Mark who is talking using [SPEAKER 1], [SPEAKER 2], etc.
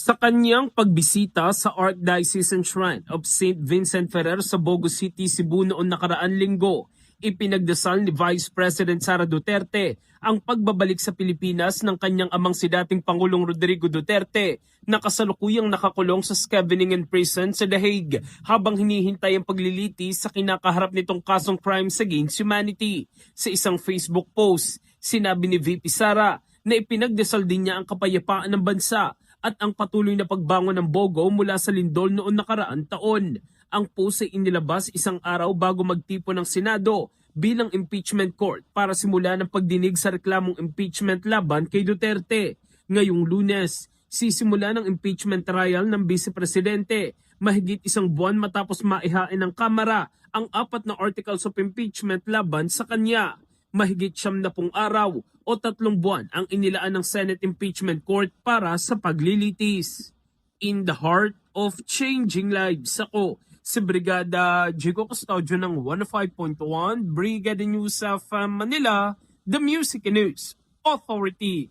[SPEAKER 1] Sa kanyang pagbisita sa Archdiocesan Shrine of St. Vincent Ferrer sa Bogo City, Cebu noong nakaraan linggo, ipinagdasal ni Vice President Sara Duterte ang pagbabalik sa Pilipinas ng kanyang amang si dating Pangulong Rodrigo Duterte na kasalukuyang nakakulong sa Scheveningen Prison sa The Hague habang hinihintay ang paglilitis sa kinakaharap nitong kasong crimes against humanity. Sa isang Facebook post, sinabi ni VP Sara na ipinagdasal din niya ang kapayapaan ng bansa at ang patuloy na pagbangon ng Bogo mula sa lindol noong nakaraan taon. Ang post ay inilabas isang araw bago magtipon ng Senado bilang impeachment court para simulan ang pagdinig sa reklamong impeachment laban kay Duterte. Ngayong Lunes, sisimula ng impeachment trial ng Vice Presidente mahigit isang buwan matapos maihain ng Kamara ang 4 na articles of impeachment laban sa kanya. Mahigit 70 araw o 3 buwan ang inilaan ng Senate Impeachment Court para sa paglilitis. In the heart of changing lives, ako si Brigada Jigo Custodio ng 105.1 Brigada News of Manila, the Music News Authority.